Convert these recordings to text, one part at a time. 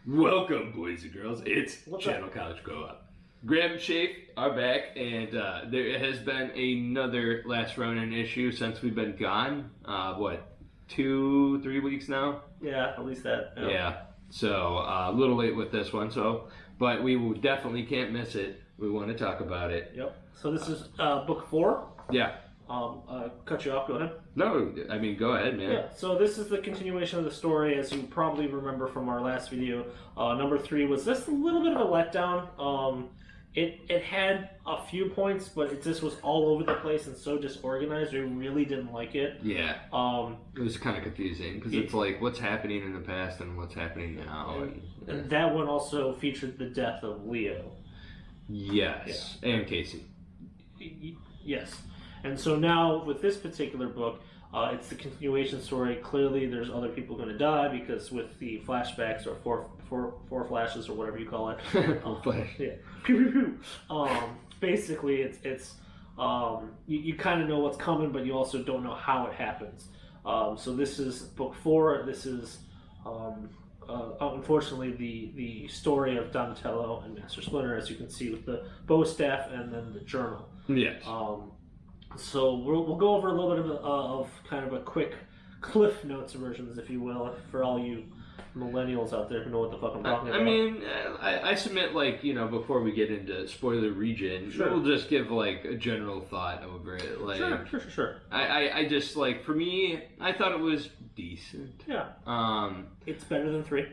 Welcome, boys and girls. It's What's Channel up? College Grow Up. Graham and Shaf are back, and there has been another Last Ronin issue since we've been gone. 2-3 weeks now? Yeah, at least that. Yeah. So a little late with this one. But we will definitely can't miss it. We want to talk about it. Yep. So this is book 4. Yeah. Cut you off. Go ahead. No, I mean, go ahead, man. Yeah. So this is the continuation of the story, as you probably remember from our last video. Number 3 was just a little bit of a letdown. It had a few points, but it just was all over the place and so disorganized. We really didn't like it. Yeah. It was kind of confusing because it's like what's happening in the past and what's happening now. And that one also featured the death of Leo. Yes. Yeah. And Casey. Yes. And so now with this particular book, it's the continuation story. Clearly, there's other people going to die because with the flashbacks or four flashes or whatever you call it. Flash. Yeah. Pew pew pew. Basically, it's you kind of know what's coming, but you also don't know how it happens. So this is book 4. This is unfortunately the story of Donatello and Master Splinter, as you can see with the bow staff and then the journal. Yes. So we'll go over a little bit of kind of a quick Cliff Notes versions, if you will, for all you millennials out there who know what the fuck I'm talking about. I mean, I submit, like, you know, before we get into spoiler region, sure. We'll just give, like, a general thought over it. Like, Sure. I just, like, for me, I thought it was decent. Yeah. It's better than 3.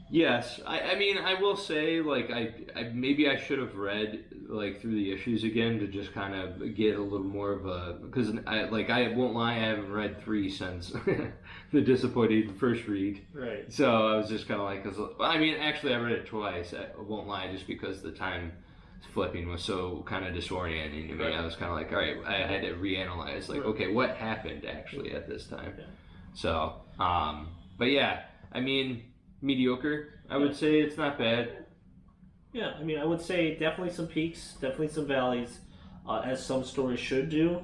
Yes, I mean, I will say, like, I maybe I should have read, like, through the issues again to just kind of get a little more of a, because I won't lie, I haven't read 3 since the disappointing first read. Right. So I was just kind of like, I mean, actually I read it twice, I won't lie, just because the time flipping was so kind of disorienting to me. Right. I was kind of like, all right, I had to reanalyze, like, okay, what happened actually at this time? Yeah. So, but yeah, I mean, mediocre. I would say it's not bad. Yeah, I mean, I would say definitely some peaks, definitely some valleys, as some stories should do.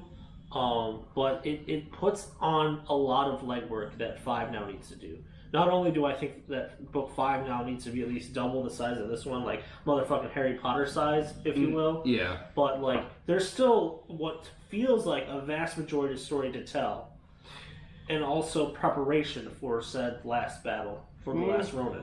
But it puts on a lot of legwork that 5 now needs to do. Not only do I think that book 5 now needs to be at least double the size of this one, like motherfucking Harry Potter size, if you will. Yeah. But like, there's still what feels like a vast majority of story to tell, and also preparation for said last battle. From the Last Ronin.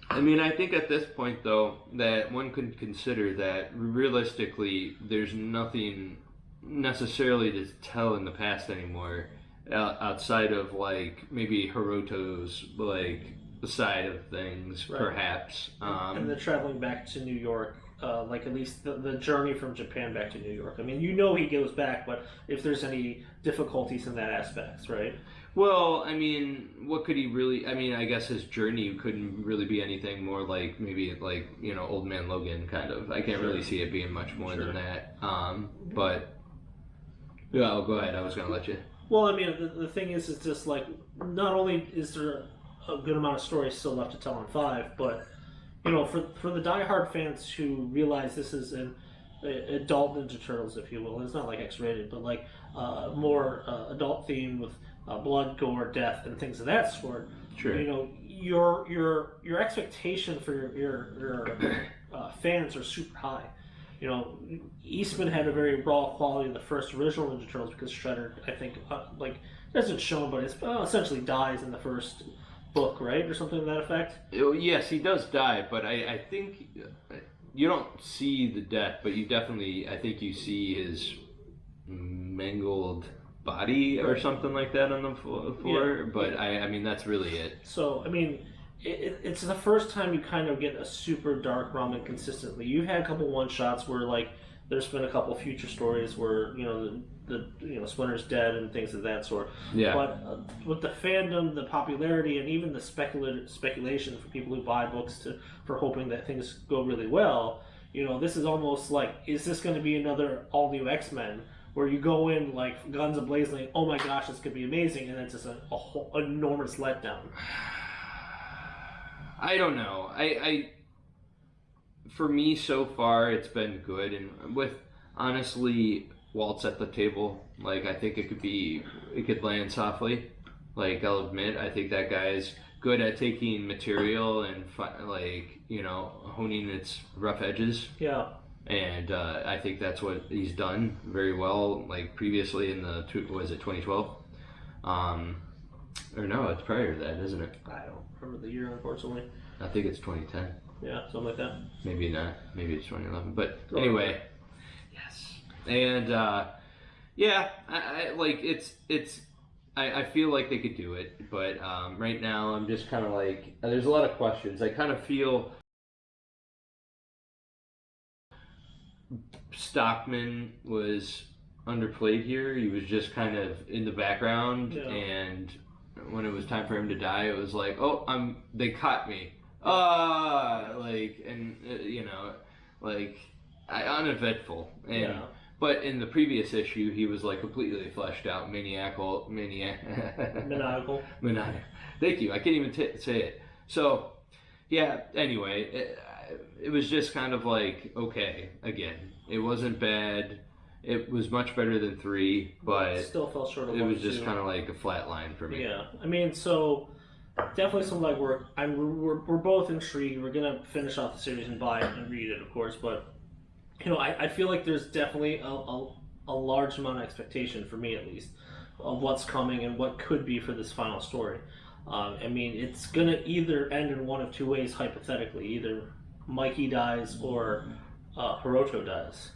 I mean, I think at this point, though, that one could consider that realistically, there's nothing necessarily to tell in the past anymore, outside of like maybe Hiroto's like side of things, right. Perhaps. And the traveling back to New York. Like at least the journey from Japan back to New York. I mean, you know he goes back, but if there's any difficulties in that aspect, right? Well, I mean, what could he really... I mean, I guess his journey couldn't really be anything more like, maybe like, you know, Old Man Logan, kind of. I can't really see it being much more than that. But, yeah, go ahead. I was going to let you... Well, I mean, the thing is, it's just like, not only is there a good amount of stories still left to tell in 5, but... You know, for the diehard fans who realize this is an adult Ninja Turtles, if you will, it's not like X-rated, but like more adult theme with blood, gore, death, and things of that sort. Sure. You know, your expectation for your fans are super high. You know, Eastman had a very raw quality of the first original Ninja Turtles because Shredder, I think, like, doesn't show him, but it's essentially dies in the first book, right, or something to that effect. Yes, he does die, but I think you don't see the death, but you definitely, I think you see his mangled body or something like that on the floor. Yeah. But I mean, that's really it. So I mean, it's the first time you kind of get a super dark ramen consistently. You've had a couple one shots where like there's been a couple future stories where the Splinter's dead and things of that sort. Yeah. But with the fandom, the popularity, and even the speculation for people who buy books for hoping that things go really well, you know, this is almost like, is this going to be another all new X-Men where you go in like guns a-blazing, like, oh my gosh, this could be amazing, and it's just a whole enormous letdown. I don't know. I for me so far it's been good, and with honestly Walt's at the table, like I think it could land softly. Like I'll admit, I think that guy's good at taking material and like, you know, honing its rough edges. Yeah. And I think that's what he's done very well. Like previously in the 2012, or no, it's prior to that, isn't it? I don't remember the year, unfortunately. I think it's 2010. Yeah, something like that. Maybe not. Maybe it's 2011. But anyway, yes. And yeah, I like it's. I feel like they could do it, but right now I'm just kind of like, there's a lot of questions. I kind of feel Stockman was underplayed here. He was just kind of in the background, and when it was time for him to die, it was like, oh, they caught me. Like, and you know, like, uneventful. And but in the previous issue, he was like completely fleshed out, maniacal. Thank you. I can't even say it. So, yeah. Anyway, it was just kind of like, okay. Again, it wasn't bad. It was much better than 3, but it still fell short of 1 it and was just 2. kind of like a flat line for me. Yeah, I mean, so definitely some legwork. We're both intrigued. We're gonna finish off the series and buy it and read it, of course. But you know, I feel like there's definitely a large amount of expectation, for me at least, of what's coming and what could be for this final story. I mean, it's gonna either end in one of two ways, hypothetically. Either Mikey dies or Hiroto dies.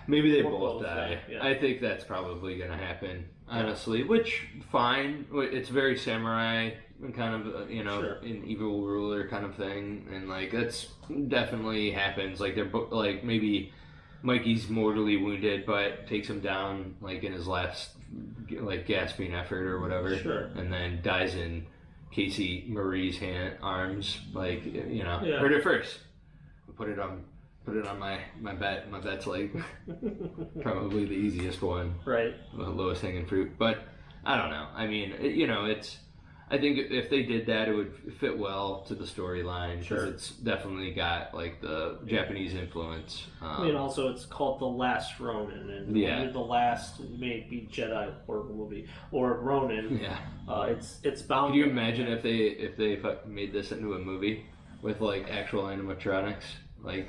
Maybe they both die. Yeah. I think that's probably going to happen, honestly. Which, fine. It's very samurai kind of, you know, an evil ruler kind of thing, and like that's definitely happens. Like they're like maybe Mikey's mortally wounded, but takes him down like in his last like gasping effort or whatever, and then dies in Casey Marie's arms. Like, you know, heard it first. Put it on my bet. My bet's like probably the easiest one, right? The lowest hanging fruit. But I don't know. I mean, you know, it's. I think if they did that, it would fit well to the storyline because it's definitely got like the Japanese influence. I mean, also it's called The Last Ronin, and the last may be Jedi horrible movie or Ronin. Yeah, it's bound. Can you imagine if they made this into a movie with like actual animatronics? Like,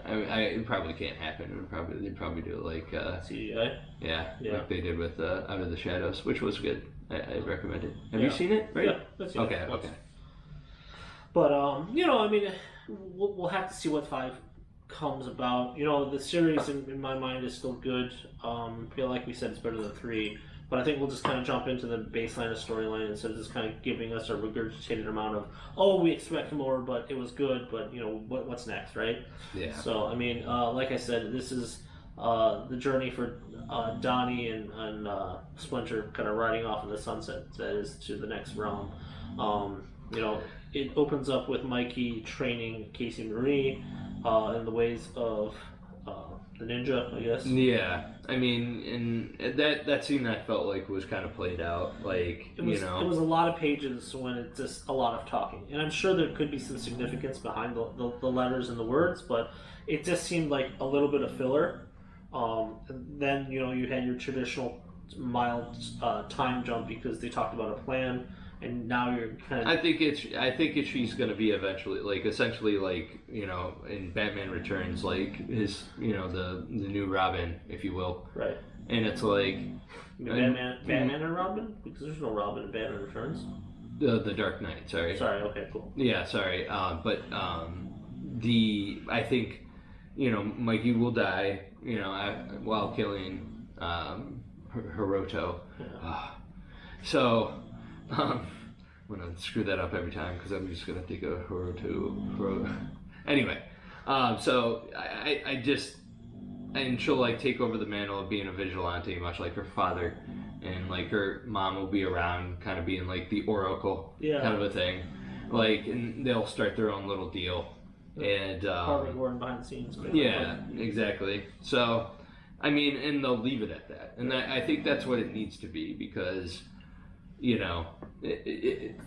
it probably can't happen. They'd probably do it like CGI. Yeah, like they did with Out of the Shadows, which was good. I recommend it. Have you seen it? Right? Yeah, that's okay. But you know, I mean, we'll have to see what 5 comes about. You know, the series in my mind is still good. Feel like we said it's better than 3. But I think we'll just kind of jump into the baseline of storyline instead of just kind of giving us a regurgitated amount of, oh, we expect more, but it was good, but, you know, what's next, right? Yeah. So, I mean, like I said, this is the journey for Donnie and Splinter kind of riding off in the sunset, that is, to the next realm. You know, it opens up with Mikey training Casey Marie in the ways of the ninja, I guess. Yeah, I mean, and that scene I felt like was kind of played out, like, it was, you know. It was a lot of pages when it's just a lot of talking. And I'm sure there could be some significance behind the letters and the words, but it just seemed like a little bit of filler. Then, you know, you had your traditional mild time jump because they talked about a plan. And now you're kind of. I think she's going to be eventually, like, essentially, like, you know, in Batman Returns, like his, you know, the new Robin, if you will. Right. And it's like. Batman and Robin, because there's no Robin in Batman Returns. The Dark Knight. Sorry. Okay, cool. Yeah, sorry. But I think, you know, Mikey will die, you know, while killing Hiroto. Yeah. So. I'm gonna screw that up every time because I'm just gonna think of Hiroto. Anyway, so and she'll like take over the mantle of being a vigilante, much like her father, and like her mom will be around, kind of being like the oracle, kind of a thing. Like, and they'll start their own little deal. And Harvey Gordon behind the scenes. Yeah, exactly. So, I mean, and they'll leave it at that, and I think that's what it needs to be because. You know,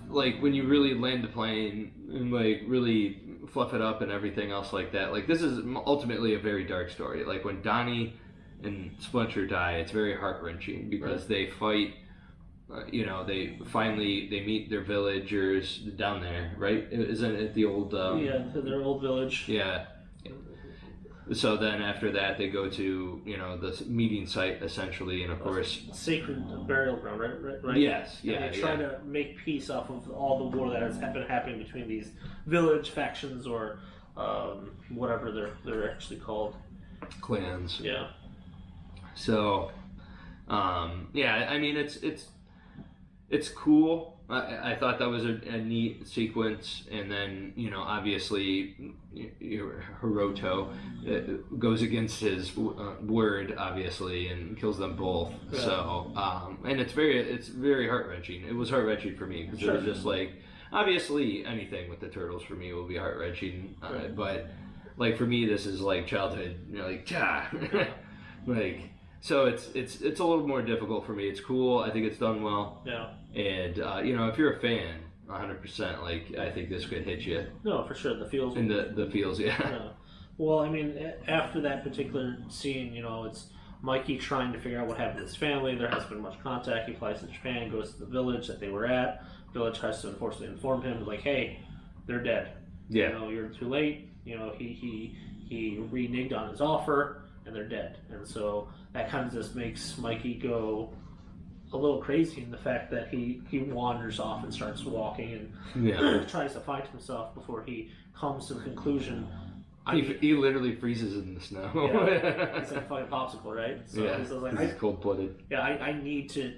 like when you really land the plane and like really fluff it up and everything else like that, like this is ultimately a very dark story. Like when Donnie and Splinter die, it's very heart-wrenching because they fight they meet their villagers down there, right? Isn't it the old? Their old village. Yeah. So then after that, they go to the meeting site essentially, and of course, sacred burial ground, right? Yes, and they try to make peace off of all the war that has been happening between these village factions or whatever they're actually called. Clans. Yeah. So, I mean it's cool. I thought that was a neat sequence, and then obviously Hiroto goes against his word, obviously, and kills them both. Yeah. So and it's very heart wrenching. It was heart wrenching for me because it was just like, obviously anything with the turtles for me will be heart wrenching, but like for me this is like childhood. Like. So it's a little more difficult for me. It's cool. I think it's done well. Yeah. And if you're a fan, 100%, like I think this could hit you. No, for sure. The feels. And the feels, yeah. Well, I mean, after that particular scene, it's Mikey trying to figure out what happened to his family. There hasn't been much contact. He flies to Japan, goes to the village that they were at. The village tries to unfortunately inform him, like, hey, they're dead. Yeah. You're too late. He reneged on his offer, and they're dead. And so that kind of just makes Mikey go a little crazy in the fact that he wanders off and starts walking and tries to find himself before he comes to the conclusion. He literally freezes in the snow. Yeah. He's like a fucking popsicle, right? So he's like, he's cold-blooded. Yeah, I need to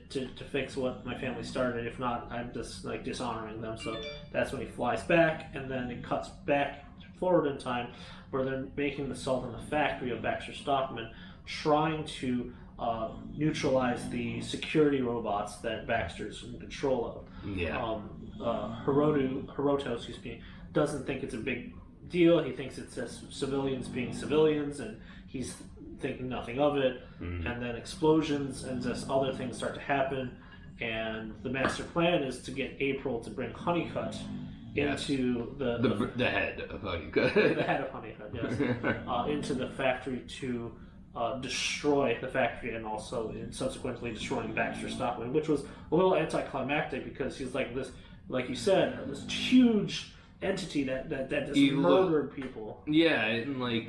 fix what my family started. If not, I'm just like dishonoring them. So that's when he flies back, and then it cuts back forward in time where they're making the salt in the factory of Baxter Stockman, trying to neutralize the security robots that Baxter's in control of. Yeah. Hiroto, doesn't think it's a big deal. He thinks it's just civilians being civilians, and he's thinking nothing of it. Mm. And then explosions and just other things start to happen. And the master plan is to get April to bring Honeycutt into the head of Honeycutt. The head of Honeycutt, yes. Into the factory to destroy the factory, and also subsequently destroying Baxter Stockman, which was a little anticlimactic because he's like this, like you said, this huge entity that just murdered people. Yeah, and like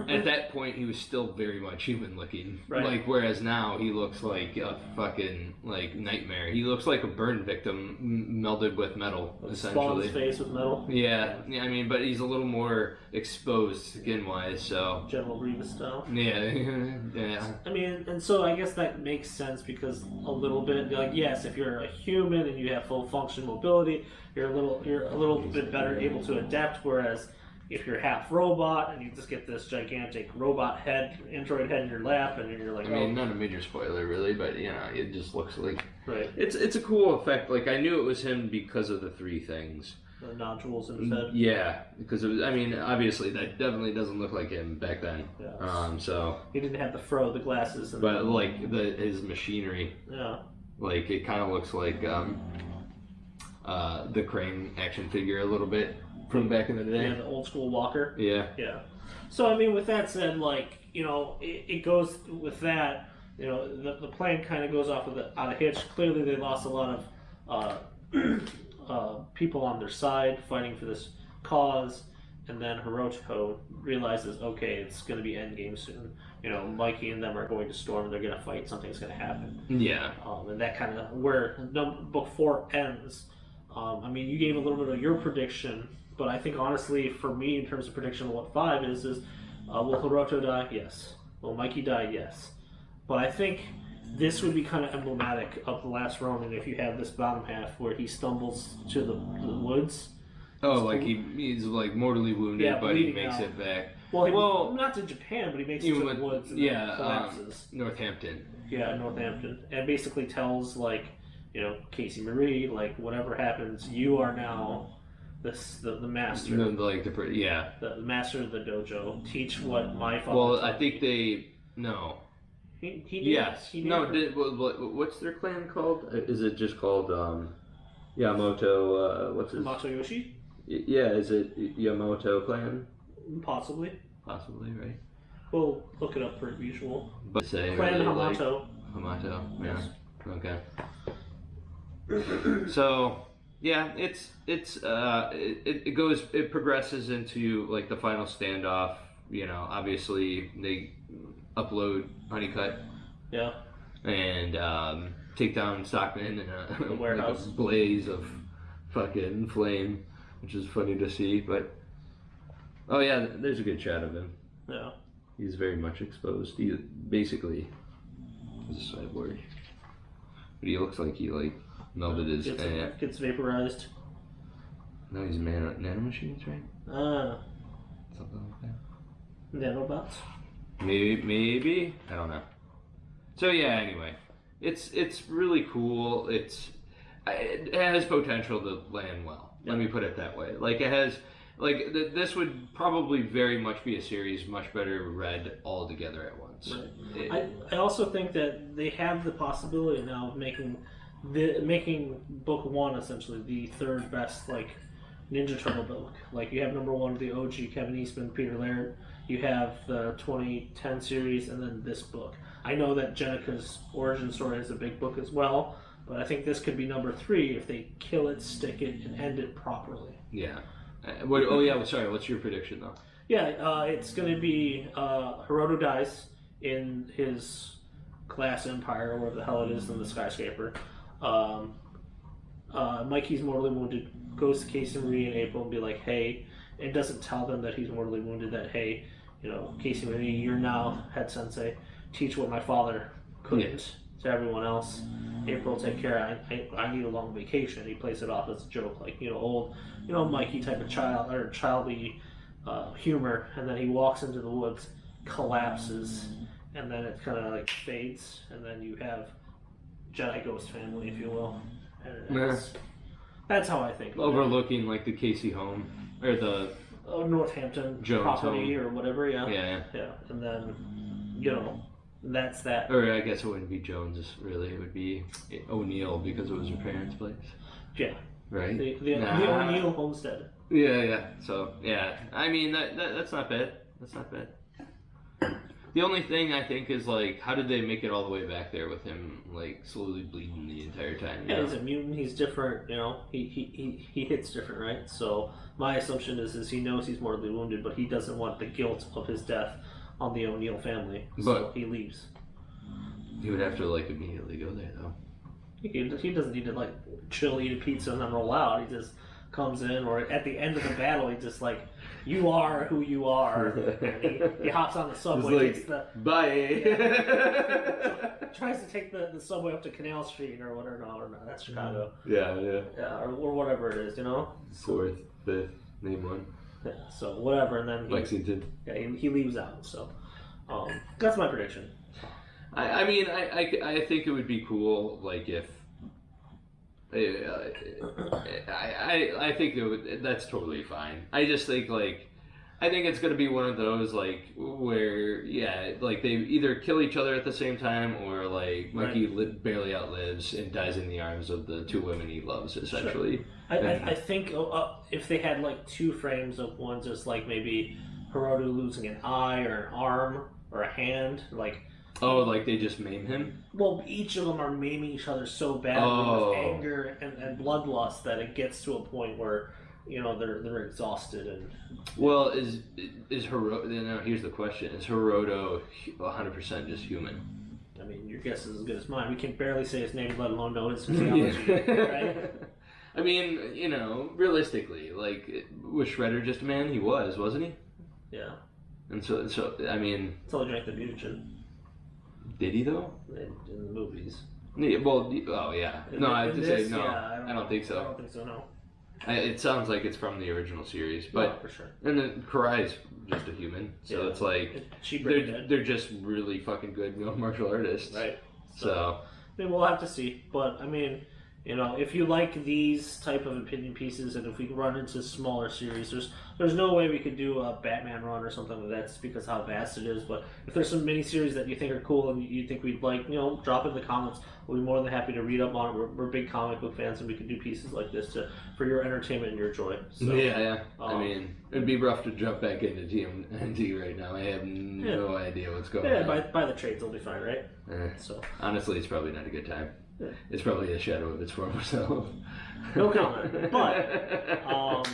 at that point he was still very much human looking. Right. Like whereas now he looks like a fucking like nightmare. He looks like a burn victim melded with metal, essentially. Spawn's face with metal. Yeah, I mean, but he's a little more exposed skin wise, so General Grievous style. Yeah. Yeah. I mean, and so I guess that makes sense because a little bit like, yes, if you're a human and you have full function mobility, you're a little bit better able to adapt, whereas if you're half robot and you just get this gigantic robot head, android head in your lap, and you're like, I mean, not a major spoiler really, but it just looks like right. It's a cool effect. Like I knew it was him because of the three things. The nodules in his head. Yeah, because it was. I mean, obviously that definitely doesn't look like him back then. Yeah. So he didn't have the fro, the glasses, and but like his machinery. Yeah. Like it kind of looks like the Crane action figure a little bit. From back in the day. Yeah, the old school walker. Yeah. Yeah. So, I mean, with that said, like, it goes with that, the plan kind of goes off out of hitch. Clearly, they lost a lot of people on their side fighting for this cause. And then Hiroto realizes, okay, it's going to be endgame soon. Mikey and them are going to storm. They're going to fight. Something's going to happen. Yeah. And that kind of where book 4 ends. I mean, you gave a little bit of your prediction. But I think, honestly, for me, in terms of prediction of what 5 is will Hiroto die? Yes. Will Mikey die? Yes. But I think this would be kind of emblematic of the Last Ronin if you have this bottom half where he stumbles to the woods. Oh, like he's like mortally wounded, but he makes it back. Well, not to Japan, but he makes it to the woods and then collapses. Northampton. Yeah, Northampton. And basically tells, like, Casey Marie, like, whatever happens, you are now... The master, the master of the dojo. Teach what my father. Well, I think they no. He yes. He no. What's their clan called? Is it just called Yamamoto? What's his? Mato-Yoshi? Yeah. Is it Yamamoto clan? Possibly, right? We'll look it up per usual. But say Clan Hamato. Hamato. Yeah. Yes. Okay. So yeah, it progresses into like the final standoff. You know, obviously they upload Honeycutt. Yeah. And take down Stockman in a warehouse, like a blaze of fucking flame, which is funny to see. But oh yeah, there's a good shot of him. Yeah. He's very much exposed. He basically is a cyborg, but he looks like he like melted his. Gets vaporized. No, he's nanomachines, right? Something like that. Nanobots. Maybe I don't know. So yeah, anyway, it's really cool. It has potential to land well. Yeah. Let me put it that way. Like it has, like this would probably very much be a series much better read all together at once. Right. I also think that they have the possibility now of making book one essentially the third best like Ninja Turtle book. Like you have number one, the OG Kevin Eastman, Peter Laird. You have the 2010 series, and then this book. I know that Jenica's origin story is a big book as well, but I think this could be number 3 if they kill it, stick it, and end it properly. Yeah. Sorry, what's your prediction though? Yeah, it's going to be Hiroto dies in his glass empire, or whatever the hell it is, in the skyscraper. Mikey's mortally wounded, goes to Casey Marie in April and be like, hey, and doesn't tell them that he's mortally wounded, that, hey, you know, Casey Marie, you're now head sensei. Teach what my father couldn't to everyone else. April, take care. I need a long vacation. He plays it off as a joke, like, you know, old, you know, Mikey type of childy humor. And then he walks into the woods, collapses, and then it kind of like fades, and then you have Jedi Ghost family, if you will. And that's how I think. Overlooking like the Casey home or the Northampton Jones property home. Or whatever. Yeah. And then, you know. That's that. Or I guess it wouldn't be Jones, really. It would be O'Neill because it was her parents' place. Yeah. Right? The O'Neill homestead. Yeah. So, yeah. I mean, that's not bad. That's not bad. The only thing I think is, like, how did they make it all the way back there with him, like, slowly bleeding the entire time? Yeah, he's a mutant. He's different, you know. He hits different, right? So my assumption is he knows he's mortally wounded, but he doesn't want the guilt of his death on the O'Neill family, so he leaves. He would have to like immediately go there, though. He doesn't need to like chill, eat a pizza, and then roll out. He just comes in, or at the end of the battle, he just like, you are who you are. And he hops on the subway, takes the bye. Tries to take the subway up to Canal Street or whatever. No, that's Chicago. Yeah, or whatever it is, you know. 4th, 5th, name one. Yeah, so whatever, and then Lexington. Yeah, he leaves out. So that's my prediction. I mean, I think it would be cool, like if. I think that's totally fine. I just think I think it's gonna be one of those where like they either kill each other at the same time, or like Mikey barely outlives and dies in the arms of the 2 women he loves, essentially. Sure. I think if they had like 2 frames of one just like maybe Hiroto losing an eye or an arm or a hand, like. Oh, like they just maim him? Well, each of them are maiming each other so badly with anger and bloodlust that it gets to a point where, you know, they're exhausted and. Well, is Hiroto? Now here's the question: is Hiroto 100% just human? I mean, your guess is as good as mine. We can barely say his name, let alone know his physiology, right? I mean, you know, realistically, like, was Shredder just a man? He was, wasn't he? Yeah. And so I mean. Until he drank the mutagen. Did he though? In the movies. Yeah, well, oh yeah. No, I have to say no. Yeah, I don't think so. I don't think so. No. It sounds like it's from the original series, but for sure. And then Karai's just a human, so it's like they're just really fucking good martial artists, right? So I mean, we'll have to see, but I mean, you know, if you like these type of opinion pieces, and if we run into smaller series, there's no way we could do a Batman run or something like that, just because how vast it is. But if there's some miniseries that you think are cool and you think we'd like, you know, drop in the comments. We'll be more than happy to read up on it. We're big comic book fans, and we can do pieces like this for your entertainment and your joy. So, yeah. I mean, it'd be rough to jump back into TMNT right now. I have no idea what's going on. Yeah, by the trades, it'll be fine, right? So honestly, it's probably not a good time. It's probably a shadow of its former self. No comment. But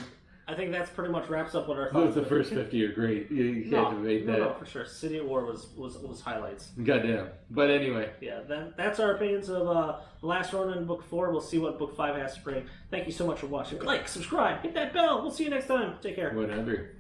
I think that's pretty much wraps up what our thoughts. The first 50 are great. You can't debate that. No, for sure. City of War was highlights. Goddamn. But anyway. Yeah, that's our opinions of Last Ronin Book 4. We'll see what Book 5 has to bring. Thank you so much for watching. Like, subscribe, hit that bell. We'll see you next time. Take care. Whatever.